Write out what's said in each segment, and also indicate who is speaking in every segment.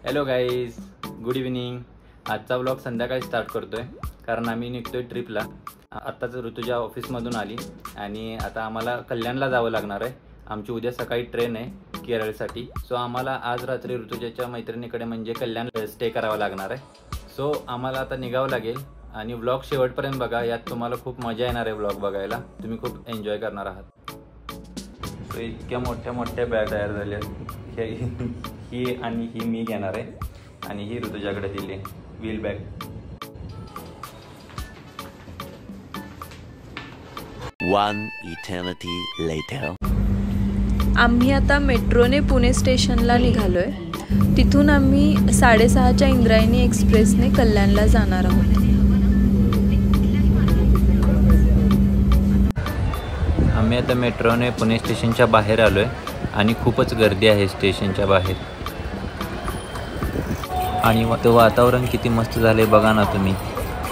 Speaker 1: Hello guys, good evening. आजचा vlog संध्याकाळी start करतोय कारण आम्ही निघतोय ट्रिपला. आत्ताच ऋतुजा ऑफिसमधून आली आणि आता आम्हाला कल्याणला जावं लागणार आहे. आमची उद्या सकाळी ट्रेन आहे केरळसाठी. सो आम्हाला आज रात्री ऋतुजाच्या मैत्रिणीकडे म्हणजे कल्याणला स्टे करावा लागणार आहे. सो आम्हाला आता निघावं लागेल आणि व्लॉग शेवटपर्यंत बघा. यात तुम्हाला खूप मजा येणार आहे व्लॉग बघायला. तुम्ही खूप एन्जॉय करणार आहात. सो इतक्या मोठ्या मोठ्या बॅग तयार झाल्या. ही आणि ही मी घेणार आहे आणि ही ऋतुजाकडे दिली wheel bag.
Speaker 2: One eternity later.
Speaker 3: आम्ही आता मेट्रोने पुणे स्टेशनला निघालोय. तिथून आम्ही 6:30च्या इंद्रायणी एक्सप्रेसने कल्याणला जाणार आहोत.
Speaker 1: आम्ही आता मेट्रोने पुणे स्टेशनच्या बाहेर आलोय आणि खूपच गर्दी आहे स्टेशनच्या बाहेर. आणि ते वातावरण किती मस्त झाले बघा ना तुम्ही.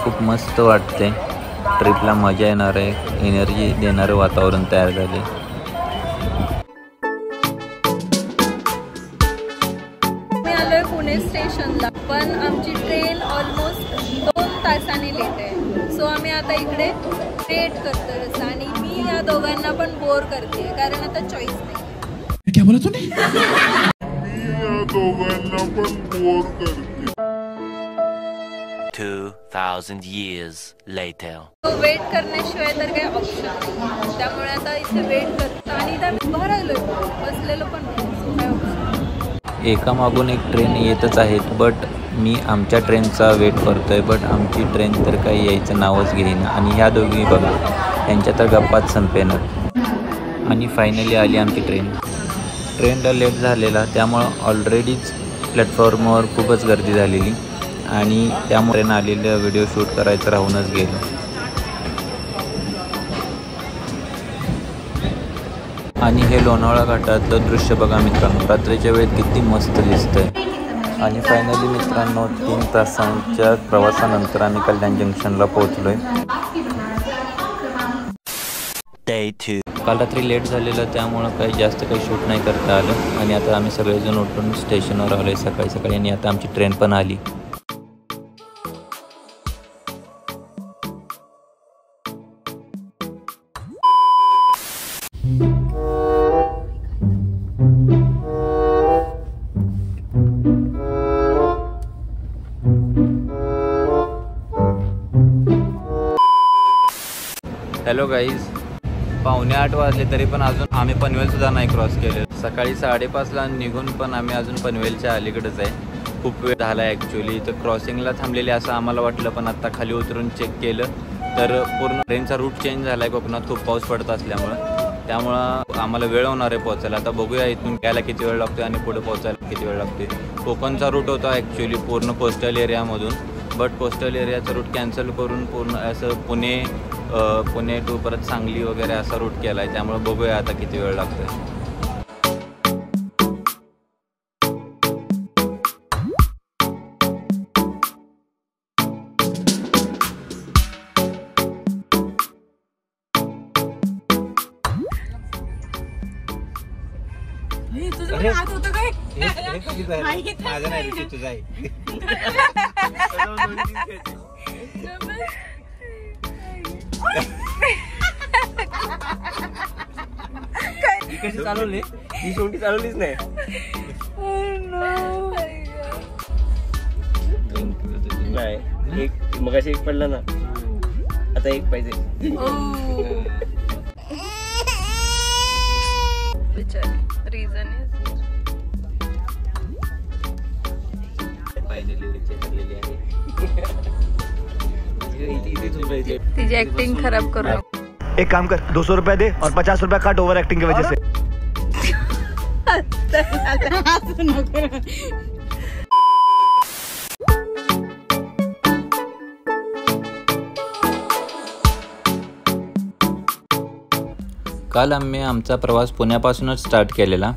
Speaker 1: खूप मस्त वाटते. ट्रिपला मजा येणार आहे. एनर्जी देणारे वातावरण तयार झाले.
Speaker 3: मी आलोय पुणे स्टेशनला, पण आमची ट्रेन ऑलमोस्ट 2 तासाने लेट आहे. सो आम्ही आता इकडे वेट करतोय आणि मी या दोघांना पण बोर करते कारण आता चॉईस नाही.
Speaker 4: क्या बोला तूने?
Speaker 2: 2000 years later.
Speaker 3: तो वेट करण्याशिवाय तर काही ऑप्शन नाही. त्यामुळे आता इथे वेट करतो आणि इथे उभं राहिलोय, बसलेलो पण नाही.
Speaker 1: एका मागून एक ट्रेन येतच आहेत, बट मी आमच्या ट्रेनचा वेट करतोय. बट आमची ट्रेन तर काही यायचं नावच घेईना. आणि ह्या दोघी बघा, त्यांच्या तर गप्पाच संपेनात. आणि फायनली आली आमची ट्रेन. ट्रेनला लेट झालेला, त्यामुळं ऑलरेडीच प्लॅटफॉर्मवर खूपच गर्दी झालेली आणि त्यामुळे ट्रेन आलेलं व्हिडिओ शूट करायचं राहूनच गेलं. आणि हे लोणावळा घाटातलं दृश्य बघा मित्रांनो. रात्रीच्या वेळेत किती मस्त दिसतंय. आणि फायनली मित्रांनो 3 तासांच्या प्रवासानंतर आम्ही कल्याण जंक्शनला पोहोचलोय.
Speaker 2: Day 2.
Speaker 1: काल रात्री लेट झालेलं, त्यामुळं काही जास्त काही शूट नाही करता आलं. आणि आता आम्ही सगळेजण उठून स्टेशनवर आलो आहे सकाळी सकाळी. आणि आता आमची ट्रेन पण आली. हॅलो गाईज, 7:45 वाजले तरी पण अजून आम्ही पनवेलसुद्धा नाही क्रॉस केले. सकाळी 5:30ला निघून पण आम्ही अजून पनवेलच्या अलीकडेच आहे. खूप वेळ झाला आहे ॲक्च्युली. तर क्रॉसिंगला थांबलेले असं आम्हाला वाटलं, पण आत्ता खाली उतरून चेक केलं तर पूर्ण ट्रेनचा रूट चेंज झाला आहे. कोकणात खूप पाऊस पडत असल्यामुळं, त्यामुळं आम्हाला वेळ होणार आहे पोचायला. आता बघूया इथून यायला किती वेळ लागतो आणि पुढे पोचायला किती वेळ लागते. कोकणचा रूट होता ॲक्च्युली पूर्ण कोस्टल एरियामधून, बट कोस्टल एरियाचा रूट कॅन्सल करून पूर्ण असं पुणे टू परत सांगली वगैरे असा रूट केला आहे. त्यामुळे बघूया आता किती वेळ लागतो आहे. माझं नाही, तुझं आहे.
Speaker 5: कशी चालवली? ही शेवटी चालवलीच नाही. नाही, एक मगाशी एक पडला ना, आता एक पाहिजे.
Speaker 3: रिझन तिची ऍक्टिंग खराब करू.
Speaker 4: एक काम कर, 200 रुपया दे और 50 रुपया काट ओवर एक्टिंग की वजह से.
Speaker 1: काल आम्ही आमचा प्रवास पुण्यापासूनच स्टार्ट केलेला,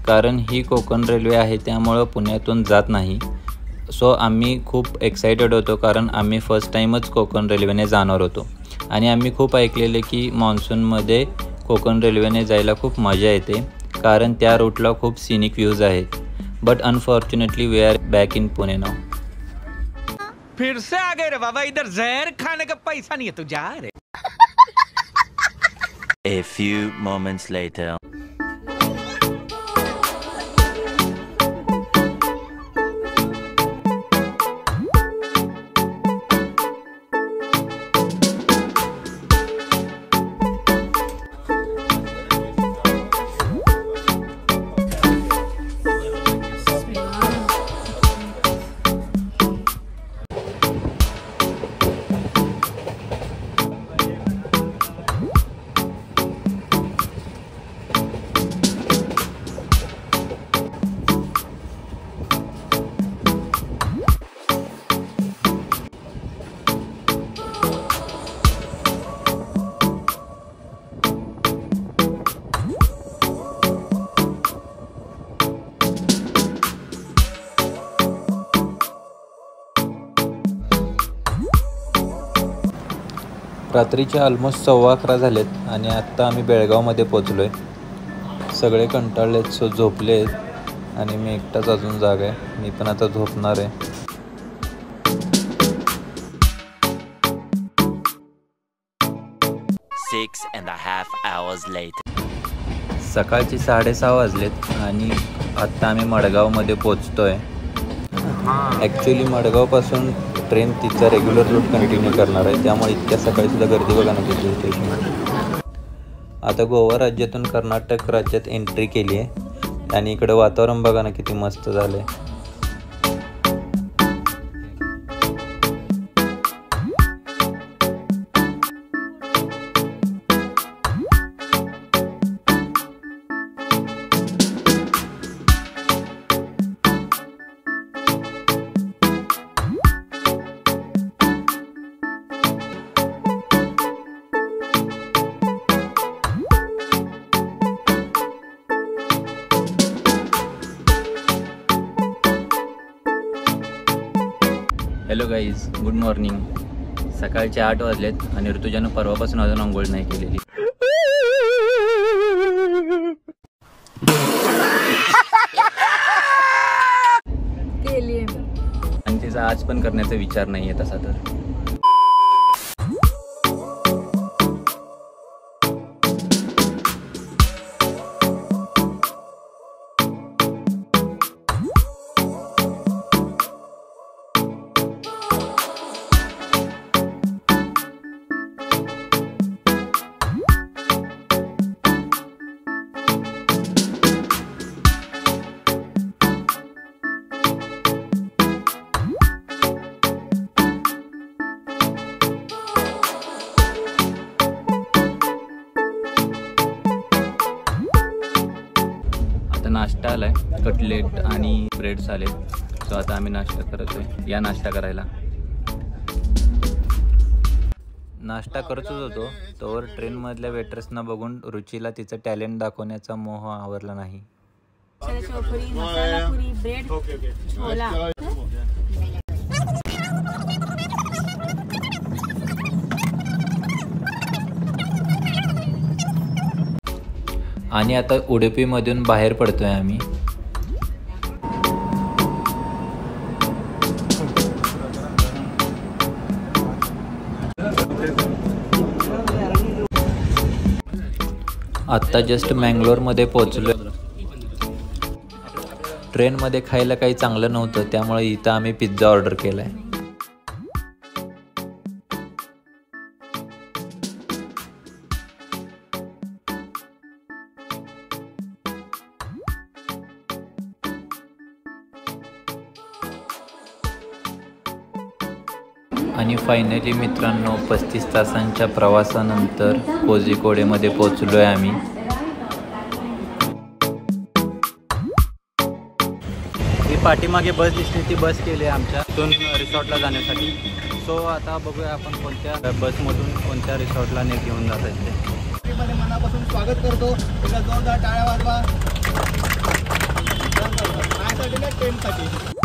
Speaker 1: कारण ही कोकण रेल्वे आहे त्यामुळं पुण्यातून जात नाही. सो आम्ही खूप एक्सायटेड होतो कारण आम्ही फर्स्ट टाईमच कोकण रेल्वेने जाणार होतो. आणि आम्ही खूप ऐकलेले की मान्सूनमध्ये कोकण रेल्वेने जायला खूप मजा येते, कारण त्या रूटला खूप सिनिक व्ह्यूज आहेत. But unfortunately we are back in Pune now.
Speaker 6: फिर से आ गए रे बाबा, इधर जहर खाने का पैसा नहीं है, तू जा रे.
Speaker 2: A few moments later.
Speaker 1: रात्रीचे ऑलमोस्ट 11:15 झालेत आणि आत्ता आम्ही बेळगावमध्ये पोचलो आहे. सगळे कंटाळलेत, सो झोपले आहेत आणि मी एकटाच अजून जागा आहे. मी पण आता झोपणार आहे.
Speaker 2: Six and a half hours later.
Speaker 1: सकाळचे 6:30 वाजलेत आणि आत्ता आम्ही मडगावमध्ये पोचतो आहे. ॲक्च्युली मडगावपासून ट्रेन तिचा रेग्युलर रूट कंटिन्यू करणार आहे, त्यामुळे इतक्या सकाळीसुद्धा गर्दी बघा ना किती स्टेशन. आता गोवा राज्यातून कर्नाटक राज्यात एंट्री केली आहे आणि इकडं वातावरण बघा ना किती मस्त झालं आहे. Hello guys, good morning. सकाळचे 8 वाजलेत आणि ऋतुजानं परवापासून अजून आंघोळ नाही केलेली.
Speaker 3: केली मी
Speaker 1: आणि तिचा आज पण करण्याचा विचार नाही आहे तसा तर. नाश्ता आलाय, कटलेट आणि ब्रेड्स आले. सो आता आम्ही नाश्ता करतोय. या नाश्ता करायला. नाश्ता करतच होतो तोवर ट्रेनमधल्या वेटर्सना बघून रुचीला तिचं टॅलेंट दाखवण्याचा मोह आवरला नाही. आणि आता उडुपीमधून बाहेर पडतोय आम्ही. आत्ता जस्ट मँगलोरमध्ये पोचलो. ट्रेनमध्ये खायला काही चांगलं नव्हतं, त्यामुळे इथं आम्ही पिझ्झा ऑर्डर केलाय. आणि फायनली मित्रांनो 35 तासांच्या प्रवासानंतर कोझिकोडेमध्ये पोचलोय आम्ही. ही पाठीमागे बस दिसते, ती बस केली आहे आमच्या इथून रिसॉर्टला जाण्यासाठी. सो आता बघूया आपण कोणत्या बसमधून कोणत्या रिसॉर्टला घेऊन जात आहेत ते.
Speaker 7: मनापासून स्वागत करतो. एका जोरदार टाळ्या वाजवा ट्रेनसाठी.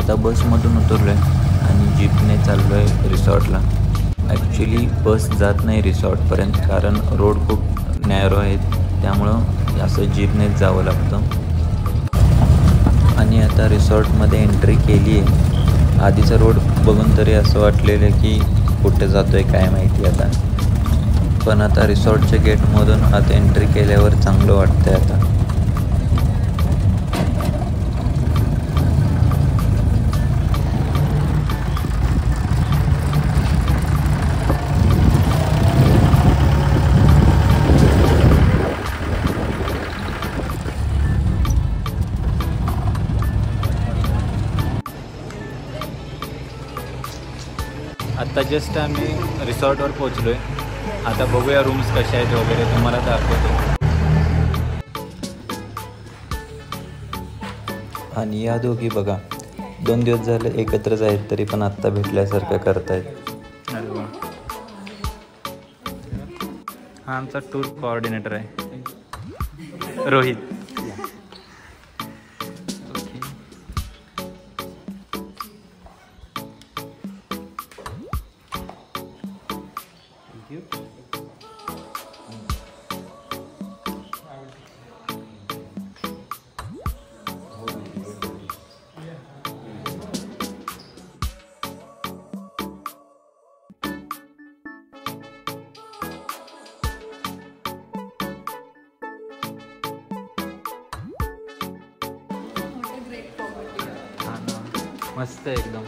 Speaker 1: आता बसमधून उतरलो आहे आणि जीपने चाललो आहे रिसॉर्टला. ॲक्च्युली बस जात नाही रिसॉर्टपर्यंत कारण रोड खूप नॅरो आहेत, त्यामुळं असं जीपनेच जावं लागतं. आणि आता रिसॉर्टमध्ये एंट्री केली आहे. आधीचा रोड बघून तरी असं वाटलेलं की कुठे जातो आहे काय माहिती आता, पण आता रिसॉर्टच्या गेटमधून आता एंट्री केल्यावर चांगलं वाटतंय. आता आता जस्ट आम्ही रिसॉर्टवर पोचलो आहे. आता बघूया रूम्स कशा आहेत वगैरे, तुम्हाला दाखवतो. आणि या दोघी बघा 2 दिवस झाले एकत्रच आहेत तरी पण आत्ता भेटल्यासारखं करतायत. अरे वा. हा आमचा टूर कोऑर्डिनेटर आहे रोहित. मस्त एकदम.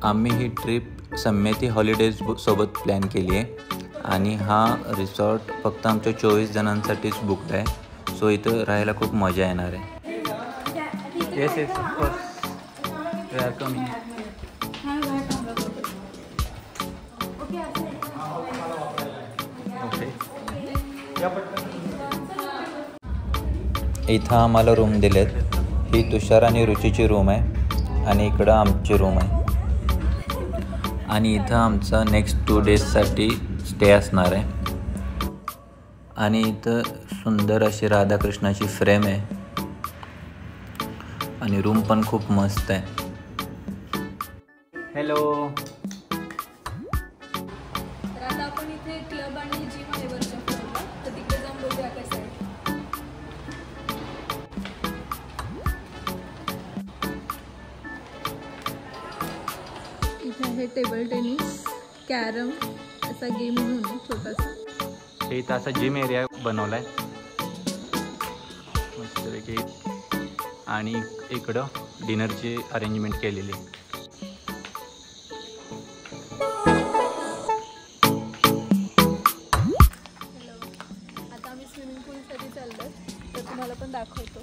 Speaker 1: आम्ही ही ट्रिप सम्यती हॉलिडेज सोबत प्लॅन केली आहे आणि हा रिसॉर्ट फक्त आमच्या 24 जणांसाठीच बुकड आहे. सो इथं राहायला खूप मजा येणार आहे. Yes yes of course we are coming. इथं आम्हाला रूम दिलेत. ही तुषार आणि रुचीची रूम आहे आणि इकडं आमची रूम आहे. आणि इथं आमचा नेक्स्ट 2 डेजसाठी स्टे असणार आहे. आणि इथं सुंदर अशी राधाकृष्णाची फ्रेम आहे आणि रूम पण खूप मस्त आहे. हॅलो.
Speaker 3: तर आता आपण इथे क्लब आणि जिम आहे वरच्या फ्लोअरला, तर तिकडे जाऊन बघूया कसं आहे. इथे आहे टेबल टेनिस, कॅरम असा गेम म्हणून आहे छोटासा.
Speaker 1: हे इथं असा जिम एरिया बनवला आहे मस्तपैकी. आणि इकडं डिनरची अरेंजमेंट केलेली आहे.
Speaker 3: आता आम्ही स्विमिंग पूलसाठी चाललो, तर तुम्हाला पण दाखवतो.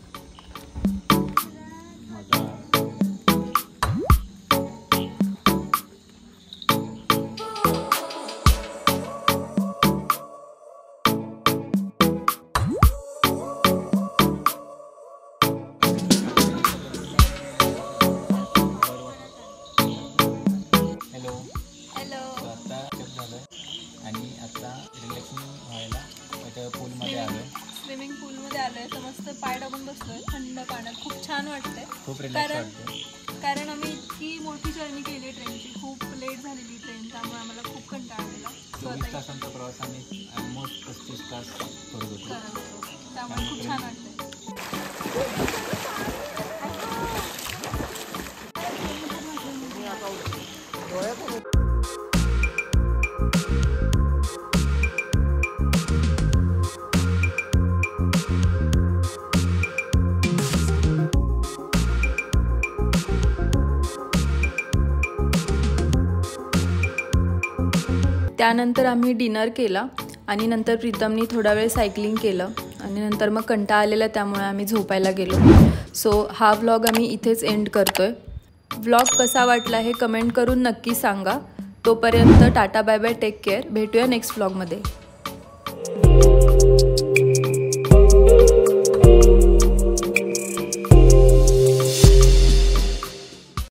Speaker 1: आणि आता रिलॅक्सिंग व्हायला इथं पूलमध्ये आलो आहे.
Speaker 3: स्विमिंग पूलमध्ये आलो आहे, तर मस्त पाय टाकून बसलो आहे थंड पाण्यात. खूप छान वाटतंय.
Speaker 1: खूप रिलॅक्स वाटतं.
Speaker 3: कारण आम्ही इतकी मोठी जर्नी केली ट्रेनची, खूप लेट झालेली ट्रेन, त्यामुळे आम्हाला खूप कंटाळा आलेला.
Speaker 1: 24 तासांचा प्रवास आम्ही ऑलमोस्ट 35 तास करत होतो.
Speaker 3: त्यामुळे खूप छान वाटतंय. त्यानंतर आम्ही डिनर केला आणि नंतर प्रीतमनी थोडा वेळ सायकलिंग केलं आणि नंतर मग कंटाळा आलेला, त्यामुळे आम्ही झोपायला गेलो. सो हा व्लॉग आम्ही इथेच एंड करतोय. व्लॉग कसा वाटला हे कमेंट करून नक्की सांगा. तोपर्यंत tata bye bye, take care. भेटूया नेक्स्ट व्लॉगमध्ये.